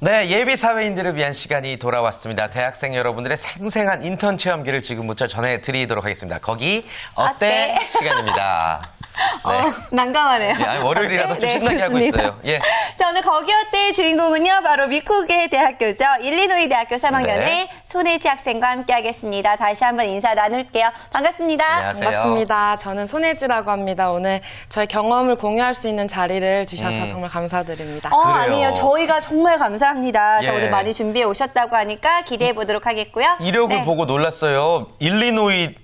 네, 예비 사회인들을 위한 시간이 돌아왔습니다. 대학생 여러분들의 생생한 인턴 체험기를 지금부터 전해드리도록 하겠습니다. 거기 어때? 시간입니다. 네. 난감하네요. 예, 월요일이라서 좀 신나게 하고 있어요. 예. 자, 오늘 거기 어때의 주인공은요, 바로 미쿠게 대학교죠. 일리노이 대학교 3학년의 네. 손혜지 학생과 함께 하겠습니다. 다시 한번 인사 나눌게요. 반갑습니다. 안녕하세요. 반갑습니다. 저는 손혜지라고 합니다. 오늘 저의 경험을 공유할 수 있는 자리를 주셔서 정말 감사드립니다. 그래요. 아니에요. 저희가 정말 감사합니다. 예. 자, 오늘 많이 준비해 오셨다고 하니까 기대해 보도록 하겠고요. 이력을 네. 보고 놀랐어요. 일리노이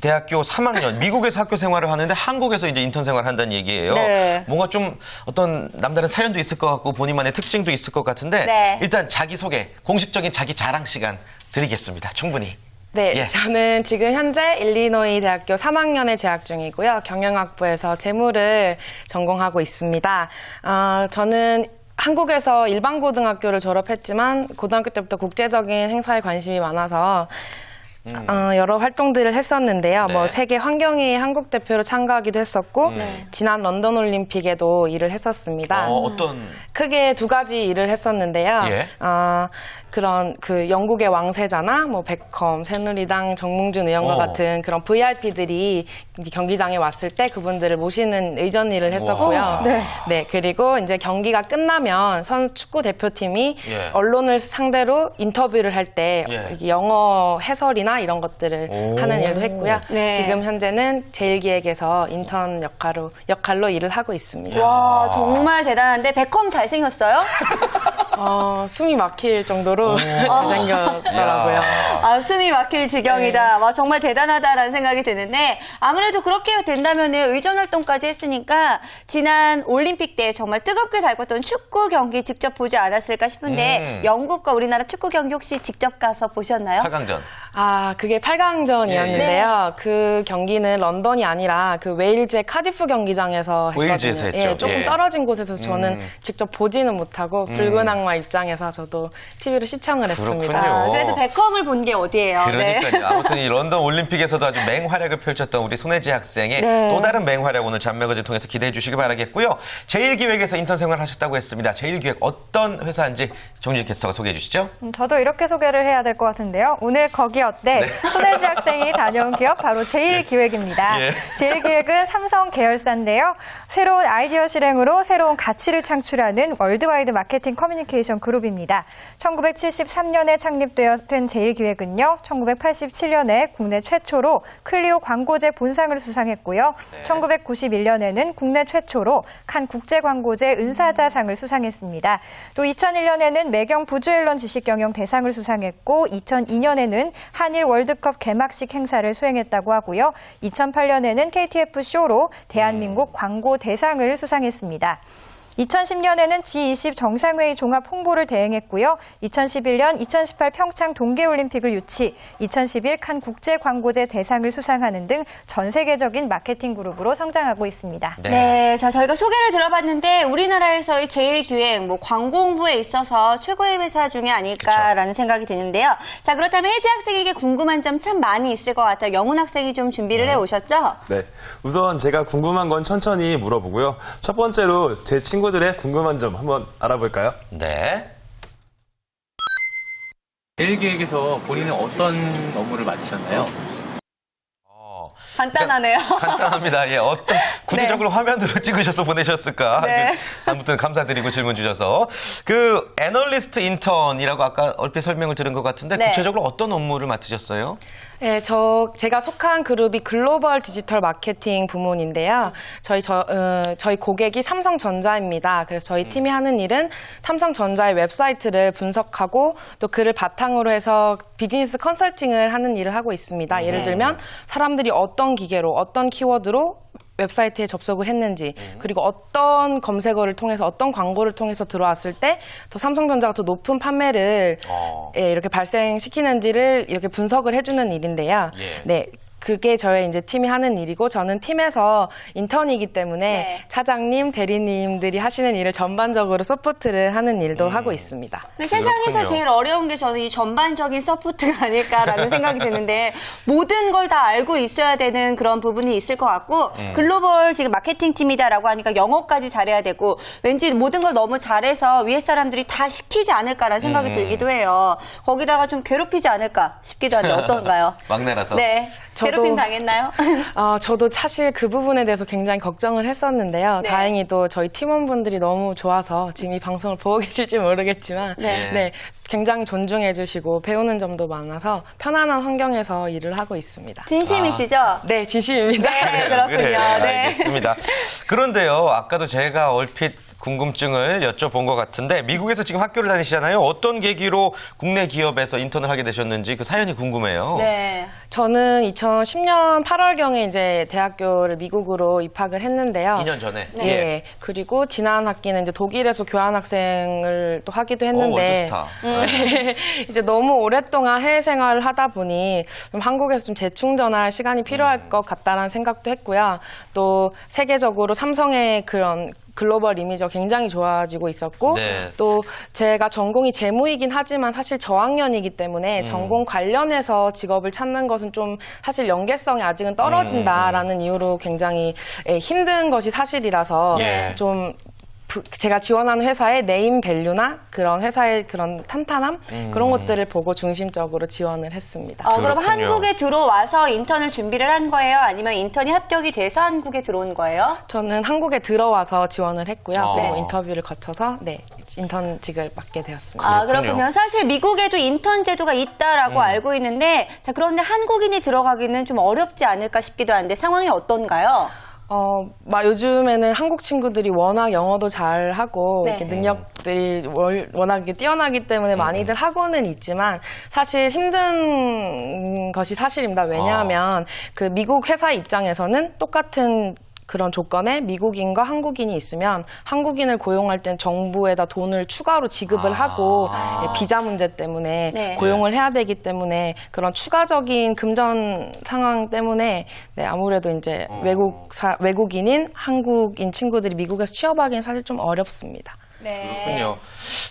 대학교 3학년, 미국에서 학교 생활을 하는데 한국에서 이제 인턴 생활을 한다는 얘기예요. 네. 뭔가 좀 어떤 남다른 사연도 있을 것 같고 본인만의 특징도 있을 것 같은데 네. 일단 자기소개, 공식적인 자기 자랑 시간 드리겠습니다. 충분히. 네, 예. 저는 지금 현재 일리노이 대학교 3학년에 재학 중이고요. 경영학부에서 재무를 전공하고 있습니다. 저는 한국에서 일반고등학교를 졸업했지만 고등학교 때부터 국제적인 행사에 관심이 많아서 여러 활동들을 했었는데요. 네. 뭐 세계 환경회의 한국 대표로 참가하기도 했었고 지난 런던 올림픽에도 일을 했었습니다. 어떤 크게 두 가지 일을 했었는데요. 예. 그런 그 영국의 왕세자나 뭐 베컴, 새누리당 정몽준 의원과 오. 같은 그런 VIP들이 경기장에 왔을 때 그분들을 모시는 의전 일을 했었고요. 네, 그리고 이제 경기가 끝나면 선수 축구 대표팀이 예. 언론을 상대로 인터뷰를 할 때 예. 영어 해설이나 이런 것들을 오. 하는 일도 했고요. 네. 지금 현재는 제일기획에서 인턴 역할로 일을 하고 있습니다. 와, 정말 대단한데, 베컴 잘생겼어요? 숨이 막힐 정도로 잘생겼더라고요. 아, 숨이 막힐 지경이다. 와, 정말 대단하다라는 생각이 드는데, 아무래도 그렇게 된다면 의전 활동까지 했으니까, 지난 올림픽 때 정말 뜨겁게 달궜던 축구 경기 직접 보지 않았을까 싶은데, 영국과 우리나라 축구 경기 혹시 직접 가서 보셨나요? 8강전. 그게 8강전이었는데요. 그 경기는 런던이 아니라 그 웨일즈의 카디프 경기장에서 했거든요. 웨일즈에서 했죠. 예, 조금 예. 떨어진 곳에서 저는 직접 보지는 못하고 붉은 악마 입장에서 저도 TV로 시청을 했습니다. 그렇군요. 그래도 베컴을 본 게 어디예요? 그러니까요. 아무튼 이 런던 올림픽에서도 아주 맹활약을 펼쳤던 우리 손혜지 학생의 네. 또 다른 맹활약 오늘 잔매거지 통해서 기대해 주시기 바라겠고요. 제일기획에서 인턴 생활 하셨다고 했습니다. 제일기획 어떤 회사인지 정유진 캐스터가 소개해 주시죠. 저도 이렇게 소개를 해야 될 것 같은데요. 오늘 거기 어때? 손혜지 학생이 다녀온 기업 바로 제일기획입니다. 예. 제일기획은 삼성 계열사인데요. 새로운 아이디어 실행으로 새로운 가치를 창출하는 월드와이드 마케팅 커뮤니케이션 그룹입니다. 1973년에 창립된 제일기획은요. 1987년에 국내 최초로 클리오 광고제 본상을 수상했고요. 1991년에는 국내 최초로 칸 국제광고제 은사자상을 수상했습니다. 또 2001년에는 매경 부주앨런 지식경영 대상을 수상했고 2002년에는 한일 월드컵 개막식 행사를 수행했다고 하고요. 2008년에는 KTF 쇼로 대한민국 광고 대상을 수상했습니다. 2010년에는 G20 정상회의 종합 홍보를 대행했고요. 2011년, 2018 평창 동계올림픽을 유치, 2011 칸 국제광고제 대상을 수상하는 등 전 세계적인 마케팅 그룹으로 성장하고 있습니다. 네, 자, 저희가 소개를 들어봤는데 우리나라에서의 제일기획, 광고 홍보에 있어서 최고의 회사 중에 아닐까라는 생각이 드는데요. 자, 그렇다면 혜지 학생에게 궁금한 점 참 많이 있을 것 같아요. 영훈 학생이 좀 준비를 해오셨죠? 네. 우선 제가 궁금한 건 천천히 물어보고요. 첫 번째로 제 친구들의 궁금한 점 한번 알아볼까요? 네. 제일기획에서 본인은 어떤 업무를 맡으셨나요? 간단하네요. 간단합니다. 예, 어떤 구체적으로 화면으로 찍으셔서 보내셨을까? 네. 아무튼 감사드리고 질문 주셔서 그 애널리스트 인턴이라고 아까 얼핏 설명을 들은 것 같은데 네. 구체적으로 어떤 업무를 맡으셨어요? 네, 제가 속한 그룹이 글로벌 디지털 마케팅 부문인데요. 저희 고객이 삼성전자입니다. 그래서 저희 팀이 하는 일은 삼성전자의 웹사이트를 분석하고 또 그를 바탕으로 해서 비즈니스 컨설팅을 하는 일을 하고 있습니다. 예를 들면 사람들이 어떤 기계로 어떤 키워드로 웹사이트에 접속을 했는지 그리고 어떤 검색어를 통해서 어떤 광고를 통해서 들어왔을 때 더 삼성전자가 더 높은 판매를 이렇게 발생시키는지를 이렇게 분석을 해주는 일인데요. 예. 네. 그게 저의 이제 팀이 하는 일이고 저는 팀에서 인턴이기 때문에 네. 차장님, 대리님들이 하시는 일을 전반적으로 서포트를 하는 일도 하고 있습니다. 근데 세상에서 그렇군요. 제일 어려운 게 저는 이 전반적인 서포트가 아닐까라는 생각이 드는데 모든 걸 다 알고 있어야 되는 그런 부분이 있을 것 같고 글로벌 지금 마케팅 팀이다라고 하니까 영어까지 잘해야 되고 왠지 모든 걸 너무 잘해서 위에 사람들이 다 시키지 않을까라는 생각이 들기도 해요. 거기다가 좀 괴롭히지 않을까 싶기도 한데 어떤가요? 막내라서. 네. 저도- 괴롭힘 당했나요? 저도 사실 그 부분에 대해서 굉장히 걱정을 했었는데요. 네. 다행히도 저희 팀원분들이 너무 좋아서 지금 이 방송을 보고 계실지 모르겠지만 네. 굉장히 존중해 주시고 배우는 점도 많아서 편안한 환경에서 일을 하고 있습니다. 진심이시죠? 네, 진심입니다. 네, 그렇군요. 그래, 네. 알겠습니다. 그런데요, 아까도 제가 얼핏 궁금증을 여쭤본 것 같은데 미국에서 지금 학교를 다니시잖아요. 어떤 계기로 국내 기업에서 인턴을 하게 되셨는지 그 사연이 궁금해요. 네. 저는 2010년 8월경에 이제 대학교를 미국으로 입학을 했는데요. 2년 전에. 네. 예. 그리고 지난 학기는 이제 독일에서 교환학생을 또 하기도 했는데 월드스타. 이제 너무 오랫동안 해외 생활을 하다 보니 좀 한국에서 좀 재충전할 시간이 필요할 것 같다라는 생각도 했고요. 또 세계적으로 삼성의 그런 글로벌 이미지가 굉장히 좋아지고 있었고 네. 또 제가 전공이 재무이긴 하지만 사실 저학년이기 때문에 전공 관련해서 직업을 찾는 것은 좀 사실 연계성이 아직은 떨어진다라는 이유로 굉장히 힘든 것이 사실이라서 예. 좀 제가 지원하는 회사의 네임 밸류나 그런 회사의 그런 탄탄함 그런 것들을 보고 중심적으로 지원을 했습니다. 그럼 그렇군요. 한국에 들어와서 인턴을 준비를 한 거예요? 아니면 인턴이 합격이 돼서 한국에 들어온 거예요? 저는 한국에 들어와서 지원을 했고요. 그리고 네. 인터뷰를 거쳐서 인턴직을 맡게 되었습니다. 그렇군요. 그렇군요. 사실 미국에도 인턴 제도가 있다라고 알고 있는데, 자, 그런데 한국인이 들어가기는 좀 어렵지 않을까 싶기도 한데 상황이 어떤가요? 요즘에는 한국 친구들이 워낙 영어도 잘하고 네. 이렇게 능력들이 워낙 뛰어나기 때문에 많이들 하고는 있지만 사실 힘든 것이 사실입니다. 왜냐하면 그 미국 회사 입장에서는 똑같은 그런 조건에 미국인과 한국인이 있으면 한국인을 고용할 땐 정부에다 돈을 추가로 지급을 하고 비자 문제 때문에 네. 고용을 해야 되기 때문에 그런 추가적인 금전 상황 때문에 아무래도 이제 외국인인 한국인 친구들이 미국에서 취업하기는 사실 좀 어렵습니다. 그렇군요.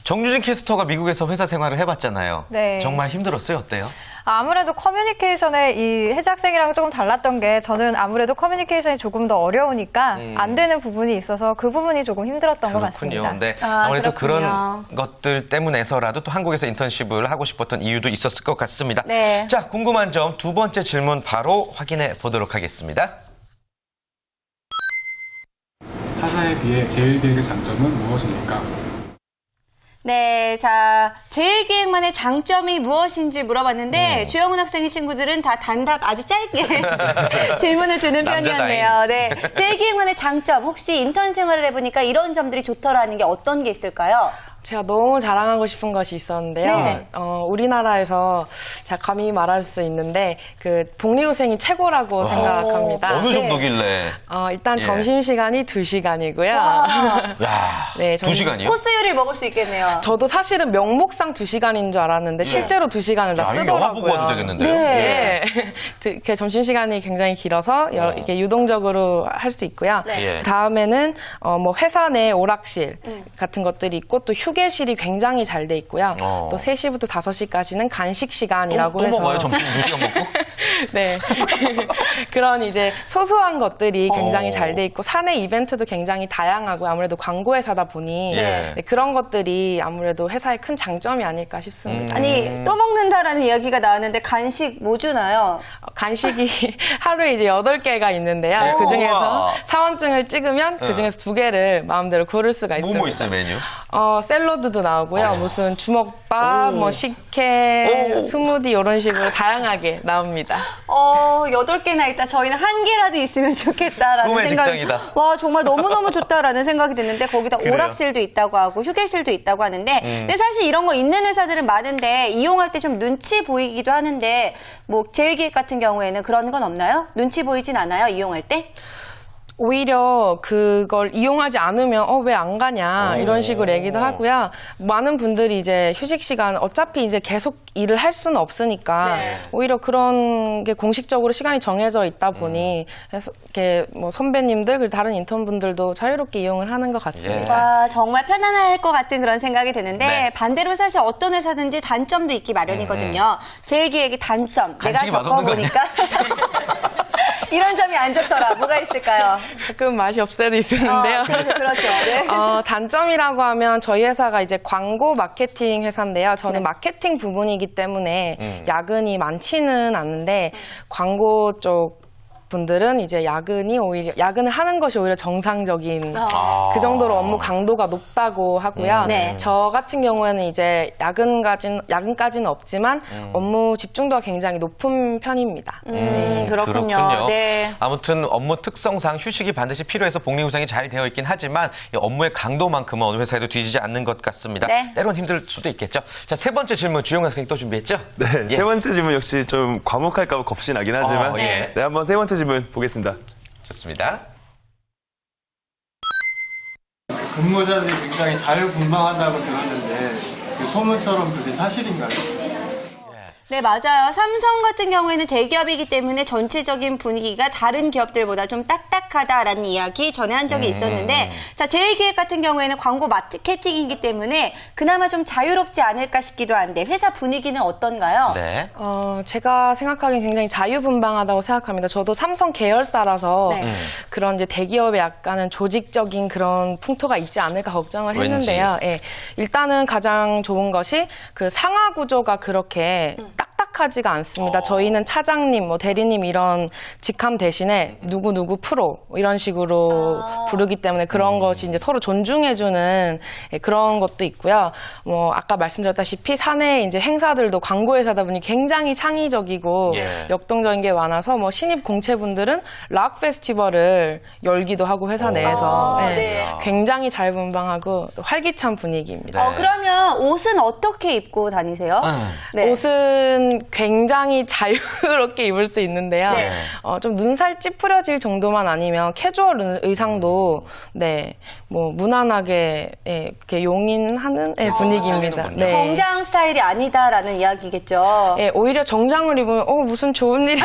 정유진 캐스터가 미국에서 회사 생활을 해봤잖아요. 네. 정말 힘들었어요. 어때요? 아무래도 커뮤니케이션의 이 해작생이랑 조금 달랐던 게 저는 아무래도 커뮤니케이션이 조금 더 어려우니까 안 되는 부분이 있어서 그 부분이 조금 힘들었던 것 그렇군요. 같습니다. 근데 아, 아무래도 그렇군요. 그런 것들 때문에서라도 또 한국에서 인턴십을 하고 싶었던 이유도 있었을 것 같습니다. 네. 자, 궁금한 점 두 번째 질문 바로 확인해 보도록 하겠습니다. 타사에 비해 제일기획의 장점은 무엇입니까? 네, 자, 제일기획만의 장점이 무엇인지 물어봤는데 주영훈 학생의 친구들은 다 단답 아주 짧게 질문을 주는 편이었네요. 네, 제일기획만의 장점, 혹시 인턴 생활을 해보니까 이런 점들이 좋더라는 게 어떤 게 있을까요? 제가 너무 자랑하고 싶은 것이 있었는데요. 네. 우리나라에서 제가 감히 말할 수 있는데 그 복리후생이 최고라고 생각합니다. 어느 정도길래? 일단 예. 점심시간이 2시간이고요. 야, 네, 2시간이요? 코스 요리를 먹을 수 있겠네요. 저도 사실은 명목상 2시간인 줄 알았는데 실제로 2시간을 다 야, 이거 쓰더라고요. 영화 보고 와도 되겠는데요? 네. 그 점심시간이 굉장히 길어서 이렇게 유동적으로 할 수 있고요. 네. 그 다음에는 뭐 회사 내 오락실 같은 것들이 있고 또 휴게실이 굉장히 잘 돼 있고요. 또 3시부터 5시까지는 간식 시간이라고 또 해서 먹어요? 점심 2시간 먹고? 네. 그런 이제 소소한 것들이 굉장히 잘 돼 있고 사내 이벤트도 굉장히 다양하고 아무래도 광고 회사다 보니 예. 네, 그런 것들이 아무래도 회사의 큰 장점이 아닐까 싶습니다. 아니, 또 먹는다라는 이야기가 나왔는데 간식 뭐 주나요? 간식이 하루에 이제 8개가 있는데요. 네. 그중에서 우와. 사원증을 찍으면 그중에서 2개를 마음대로 고를 수가 있습니다. 뭐 있어요, 메뉴? 샐러드도 나오고요. 무슨 주먹밥, 뭐 식혜, 스무디 이런 식으로 다양하게 나옵니다. 8개나 있다. 저희는 1개라도 있으면 좋겠다라는 꿈의 생각이. 직장이다. 와, 정말 너무너무 좋다라는 생각이 드는데 거기다 그래요. 오락실도 있다고 하고 휴게실도 있다고 하는데 근데 사실 이런 거 있는 회사들은 많은데 이용할 때 좀 눈치 보이기도 하는데 뭐 제일기획 같은 경우에는 그런 건 없나요? 눈치 보이진 않아요? 이용할 때? 오히려 그걸 이용하지 않으면 왜 안 가냐 이런 식으로 얘기도 하고요. 많은 분들이 이제 휴식 시간 어차피 이제 계속 일을 할 수는 없으니까 네. 오히려 그런 게 공식적으로 시간이 정해져 있다 보니 이렇게 뭐 선배님들 그리고 다른 인턴분들도 자유롭게 이용을 하는 것 같습니다. 와, 정말 편안할 것 같은 그런 생각이 드는데 네. 반대로 사실 어떤 회사든지 단점도 있기 마련이거든요. 제일기획의 단점, 내가 간식이 맛없는 거 아니야? 겪어보니까 이런 점이 안 좋더라. 뭐가 있을까요? 가끔 맛이 없을 때도 있었는데요. 그렇죠. 네. 단점이라고 하면 저희 회사가 이제 광고 마케팅 회사인데요. 저는 마케팅 부분이기 때문에 야근이 많지는 않은데 광고 쪽 분들은 이제 야근을 하는 것이 오히려 정상적인 그 정도로 업무 강도가 높다고 하고요. 네. 저 같은 경우에는 이제 야근까지는 없지만 업무 집중도가 굉장히 높은 편입니다. 그렇군요. 네. 아무튼 업무 특성상 휴식이 반드시 필요해서 복리 구성이 잘 되어 있긴 하지만 이 업무의 강도만큼은 어느 회사에도 뒤지지 않는 것 같습니다. 네. 때론 힘들 수도 있겠죠. 자, 세 번째 질문 주영 학생이 또 준비했죠? 네, 예. 세 번째 질문 역시 좀 과묵할까 봐 겁이 나긴 하지만 예. 네, 한번 세 번째 질문 보겠습니다. 좋습니다. 근무자들이 굉장히 자유분방하다고 들었는데 그 소문처럼 그게 사실인가요? 네, 맞아요. 삼성 같은 경우에는 대기업이기 때문에 전체적인 분위기가 다른 기업들보다 좀 딱딱하다라는 이야기 전에 한 적이 있었는데, 자, 제일기획 같은 경우에는 광고 마케팅이기 때문에 그나마 좀 자유롭지 않을까 싶기도 한데 회사 분위기는 어떤가요? 네. 제가 생각하기엔 굉장히 자유분방하다고 생각합니다. 저도 삼성 계열사라서 네. 그런 이제 대기업에 약간은 조직적인 그런 풍토가 있지 않을까 걱정을 했는데요. 예. 일단은 가장 좋은 것이 그 상하 구조가 그렇게 딱딱하지가 않습니다. 저희는 차장님, 뭐 대리님 이런 직함 대신에 누구 프로 이런 식으로 부르기 때문에 그런 것이 이제 서로 존중해주는 그런 것도 있고요. 뭐 아까 말씀드렸다시피 사내 이제 행사들도 광고 회사다 보니 굉장히 창의적이고 예. 역동적인 게 많아서 뭐 신입 공채분들은 락 페스티벌을 열기도 하고 회사 내에서 네. 굉장히 자유분방하고 또 활기찬 분위기입니다. 그러면 옷은 어떻게 입고 다니세요? 네. 옷은 굉장히 자유롭게 입을 수 있는데요. 네. 좀 눈살 찌푸려질 정도만 아니면 캐주얼 의상도 뭐 무난하게 이렇게 용인하는 분위기입니다. 살리는군요. 정장 스타일이 아니다라는 이야기겠죠. 오히려 정장을 입으면 무슨 좋은 일이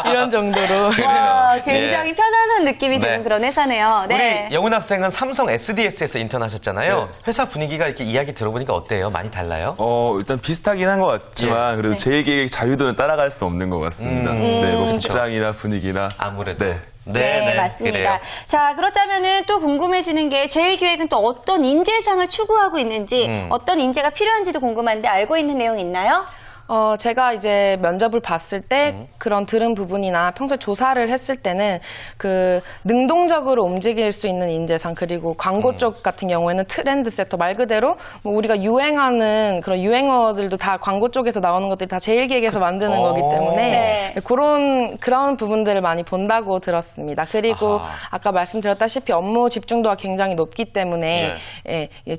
이런 정도로. 와, 굉장히 편안한 느낌이 네. 드는 그런 회사네요. 네. 우리 영훈 학생은 삼성 SDS에서 인턴하셨잖아요. 네. 회사 분위기가 이렇게 이야기 들어보니까 어때요? 많이 달라요? 일단 비슷하긴 한 것 같지만 그래도 제일기획 자유도는 따라갈 수 없는 것 같습니다. 네, 뭐 복장이나 분위기나 아무래도. 네. 네, 맞습니다. 그래요. 자, 그렇다면은 또 궁금해지는 게 제일기획은 또 어떤 인재상을 추구하고 있는지, 어떤 인재가 필요한지도 궁금한데 알고 있는 내용 있나요? 제가 이제 면접을 봤을 때 그런 들은 부분이나 평소에 조사를 했을 때는 그 능동적으로 움직일 수 있는 인재상 그리고 광고 쪽 같은 경우에는 트렌드 세터 말 그대로 뭐 우리가 유행하는 그런 유행어들도 다 광고 쪽에서 나오는 것들이 다 제일기획에서 만드는 거기 때문에 네. 그런 부분들을 많이 본다고 들었습니다. 그리고 아까 말씀드렸다시피 업무 집중도가 굉장히 높기 때문에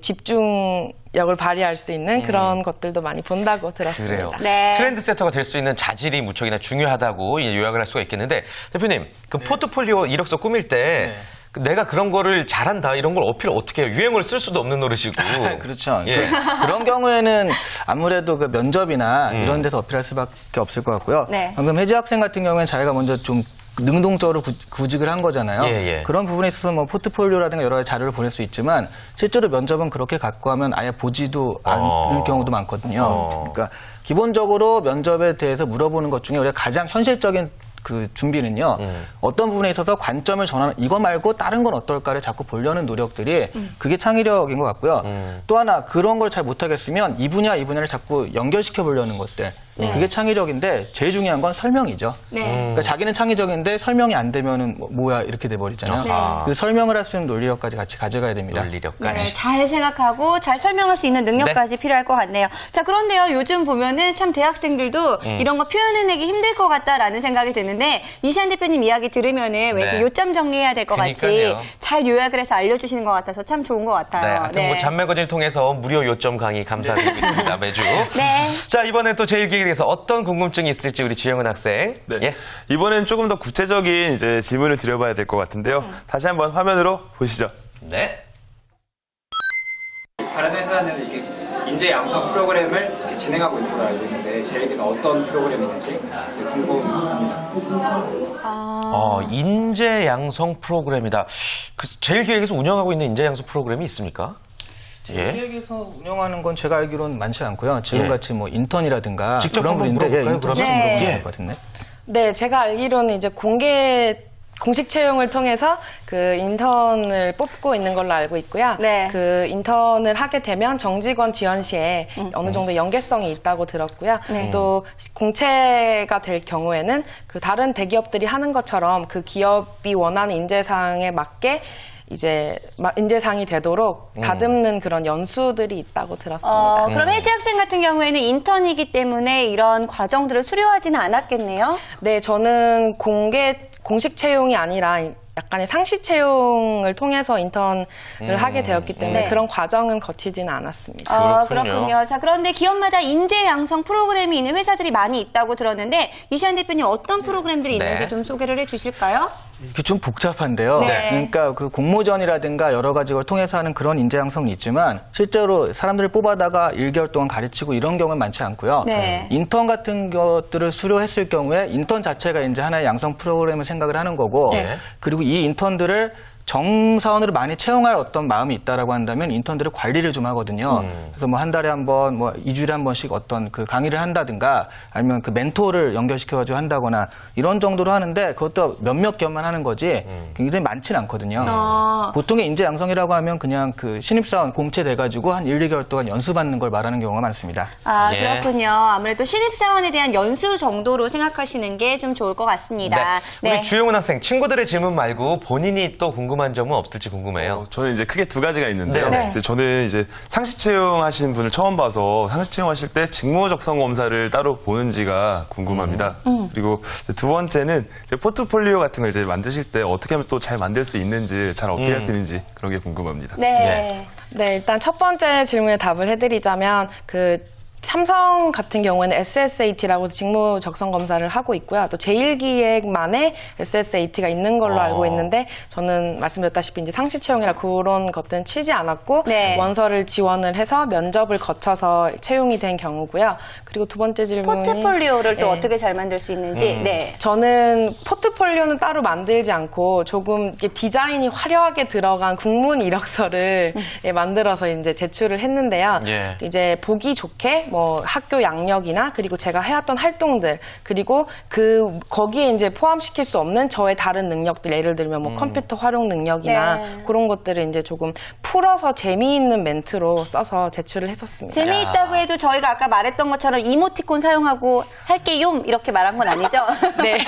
집중력을 발휘할 수 있는 그런 것들도 많이 본다고 들었습니다. 그래요. 네. 트렌드 세터가 될 수 있는 자질이 무척이나 중요하다고 요약을 할 수가 있겠는데 대표님, 그 포트폴리오 이력서 꾸밀 때 내가 그런 거를 잘한다 이런 걸 어필을 어떻게 해요? 유행어를 쓸 수도 없는 노릇이고. 그렇죠. 예. 그런 경우에는 아무래도 그 면접이나 이런 데서 어필할 수밖에 없을 것 같고요. 네. 방금 혜지 학생 같은 경우에는 자기가 먼저 좀 능동적으로 구직을 한 거잖아요. 예. 그런 부분에 있어서 뭐 포트폴리오라든가 여러 가지 자료를 보낼 수 있지만 실제로 면접은 그렇게 갖고 하면 아예 보지도 않을 경우도 많거든요. 그러니까 기본적으로 면접에 대해서 물어보는 것 중에 우리가 가장 현실적인 그 준비는요. 어떤 부분에 있어서 관점을 전하는 이거 말고 다른 건 어떨까를 자꾸 보려는 노력들이 그게 창의력인 것 같고요. 또 하나 그런 걸 잘 못하겠으면 이 분야를 자꾸 연결시켜 보려는 것들. 그게 창의력인데 제일 중요한 건 설명이죠. 네. 그러니까 자기는 창의적인데 설명이 안 되면은 뭐야 이렇게 돼버리잖아요. 그 설명을 할 수 있는 논리력까지 같이 가져가야 됩니다. 논리력까지. 네, 잘 생각하고 잘 설명할 수 있는 능력까지 필요할 것 같네요. 자, 그런데요, 요즘 보면은 참 대학생들도 이런 거 표현해내기 힘들 것 같다라는 생각이 드는데 이시안 대표님 이야기 들으면은 왠지 네. 요점 정리해야 될 것 같이 그러니까요. 잘 요약을 해서 알려주시는 것 같아서 참 좋은 것 같아요. 하여튼 뭐 잔매거진을 통해서 무료 요점 강의 감사드리고 있습니다. 매주. 네. 자, 이번에 또 제일기획 계획에 대해서 어떤 궁금증이 있을지 우리 주영은 학생. 네. 예. 이번엔 조금 더 구체적인 이제 질문을 드려봐야 될 것 같은데요. 다시 한번 화면으로 보시죠. 네. 다른 회사는 이렇게 인재 양성 프로그램을 이렇게 진행하고 있는 걸로 알고 있는데 제일기는 어떤 프로그램이 있는지 궁금합니다. 인재 양성 프로그램이다. 그 제일기획에서 운영하고 있는 인재 양성 프로그램이 있습니까? 예. 기획에서 운영하는 건 제가 알기로는 많지 않고요. 지금같이 뭐 인턴이라든가 직접 그런 한번 분인데 물어볼까요, 인턴 그러면? 물어보면 네. 될 것 같은데. 네, 제가 알기로는 이제 공식 채용을 통해서 그 인턴을 뽑고 있는 걸로 알고 있고요. 네. 그 인턴을 하게 되면 정직원 지원 시에 어느 정도 연계성이 있다고 들었고요. 네. 또 공채가 될 경우에는 그 다른 대기업들이 하는 것처럼 그 기업이 원하는 인재상에 맞게 이제 인재상이 되도록 다듬는 그런 연수들이 있다고 들었습니다. 그럼 혜지 학생 같은 경우에는 인턴이기 때문에 이런 과정들을 수료하지는 않았겠네요. 네, 저는 공식 채용이 아니라 약간의 상시 채용을 통해서 인턴을 하게 되었기 때문에 네. 그런 과정은 거치지는 않았습니다. 그렇군요. 자, 그런데 기업마다 인재 양성 프로그램이 있는 회사들이 많이 있다고 들었는데 이시안 대표님 어떤 프로그램들이 네. 있는지 좀 소개를 해주실까요? 이게 좀 복잡한데요. 네. 그러니까 그 공모전이라든가 여러 가지 걸 통해서 하는 그런 인재 양성이 있지만 실제로 사람들을 뽑아다가 1개월 동안 가르치고 이런 경우는 많지 않고요. 네. 인턴 같은 것들을 수료했을 경우에 인턴 자체가 이제 하나의 양성 프로그램을 생각을 하는 거고 네. 그리고 이 인턴들을 정사원으로 많이 채용할 어떤 마음이 있다라고 한다면 인턴들을 관리를 좀 하거든요. 그래서 뭐 한 달에 한 번, 뭐 2주일에 한 번씩 어떤 그 강의를 한다든가 아니면 그 멘토를 연결시켜가지고 한다거나 이런 정도로 하는데 그것도 몇몇 기업만 하는 거지 굉장히 많지는 않거든요. 보통의 인재 양성이라고 하면 그냥 그 신입사원 공채돼가지고 한 1, 2개월 동안 연수받는 걸 말하는 경우가 많습니다. 예. 그렇군요. 아무래도 신입사원에 대한 연수 정도로 생각하시는 게 좀 좋을 것 같습니다. 우리 주영은 학생 친구들의 질문 말고 본인이 또 궁금한 점은 없을지 궁금해요. 저는 이제 크게 두 가지가 있는데요. 네. 근데 저는 이제 상시 채용하시는 분을 처음 봐서 상시 채용하실 때 직무 적성 검사를 따로 보는지가 궁금합니다. 그리고 두 번째는 이제 포트폴리오 같은 걸 이제 만드실 때 어떻게 하면 또 잘 만들 수 있는지, 잘 어필할 수 있는지 그런 게 궁금합니다. 네. 네, 일단 첫 번째 질문에 답을 해드리자면 삼성 같은 경우에는 SSAT라고 직무 적성 검사를 하고 있고요. 또 제1기획만의 SSAT가 있는 걸로 알고 있는데 저는 말씀드렸다시피 이제 상시 채용이라 그런 것들은 치지 않았고 네. 원서를 지원을 해서 면접을 거쳐서 채용이 된 경우고요. 그리고 두 번째 질문이 포트폴리오를 또 네. 어떻게 잘 만들 수 있는지. 네. 저는 포트폴리오는 따로 만들지 않고 조금 이렇게 디자인이 화려하게 들어간 국문 이력서를 만들어서 이제 제출을 했는데요. 예. 이제 보기 좋게 뭐 학교 양력이나 그리고 제가 해왔던 활동들 그리고 거기에 이제 포함시킬 수 없는 저의 다른 능력들 예를 들면 뭐 컴퓨터 활용 능력이나 네. 그런 것들을 이제 조금 풀어서 재미있는 멘트로 써서 제출을 했었습니다. 재미있다고 해도 저희가 아까 말했던 것처럼 이모티콘 사용하고 할게요 이렇게 말한 건 아니죠? 네,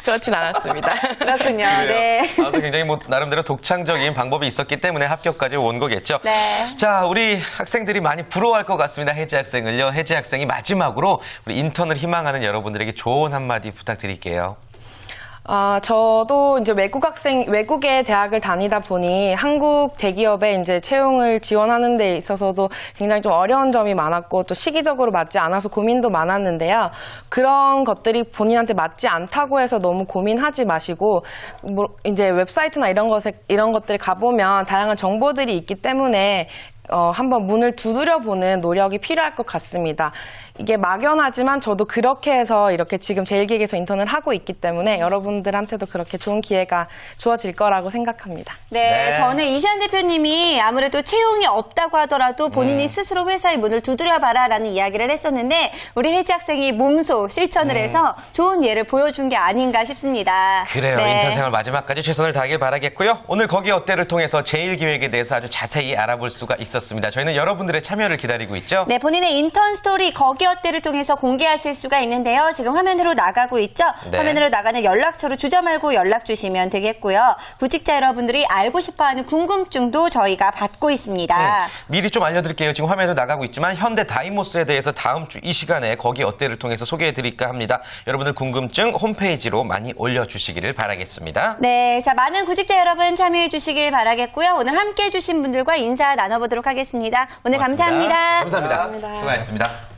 그렇진 않았습니다. 그렇군요. 네. 아무튼 굉장히 뭐 나름대로 독창적인 방법이 있었기 때문에 합격까지 온 거겠죠. 네. 자, 우리 학생들이 많이 부러워할 것 같습니다. 혜지 학생을요. 혜지 학생이 마지막으로 우리 인턴을 희망하는 여러분들에게 좋은 한마디 부탁드릴게요. 저도 이제 외국의 대학을 다니다 보니 한국 대기업에 이제 채용을 지원하는 데 있어서도 굉장히 좀 어려운 점이 많았고 또 시기적으로 맞지 않아서 고민도 많았는데요. 그런 것들이 본인한테 맞지 않다고 해서 너무 고민하지 마시고 뭐 이제 웹사이트나 이런 것들 가보면 다양한 정보들이 있기 때문에 한번 문을 두드려보는 노력이 필요할 것 같습니다. 이게 막연하지만 저도 그렇게 해서 이렇게 지금 제1기획에서 인턴을 하고 있기 때문에 여러분들한테도 그렇게 좋은 기회가 주어질 거라고 생각합니다. 네, 네. 저는 이시안 대표님이 아무래도 채용이 없다고 하더라도 본인이 스스로 회사의 문을 두드려봐라라는 이야기를 했었는데 우리 혜지 학생이 몸소 실천을 해서 좋은 예를 보여준 게 아닌가 싶습니다. 그래요. 네. 인턴 생활 마지막까지 최선을 다하길 바라겠고요. 오늘 거기 어때를 통해서 제1기획에 대해서 아주 자세히 알아볼 수가 있었습니다. 저희는 여러분들의 참여를 기다리고 있죠. 네, 본인의 인턴 스토리 거기 어때를 통해서 공개하실 수가 있는데요. 지금 화면으로 나가고 있죠. 네. 화면으로 나가는 연락처로 주저 말고 연락 주시면 되겠고요. 구직자 여러분들이 알고 싶어하는 궁금증도 저희가 받고 있습니다. 미리 좀 알려드릴게요. 지금 화면에도 나가고 있지만 현대 다이모스에 대해서 다음 주 이 시간에 거기 어때를 통해서 소개해드릴까 합니다. 여러분들 궁금증 홈페이지로 많이 올려주시기를 바라겠습니다. 네, 자 많은 구직자 여러분 참여해 주시길 바라겠고요. 오늘 함께해 주신 분들과 인사 나눠보도록 하겠습니다. 오늘 고맙습니다. 감사합니다. 감사합니다. 수고하셨습니다.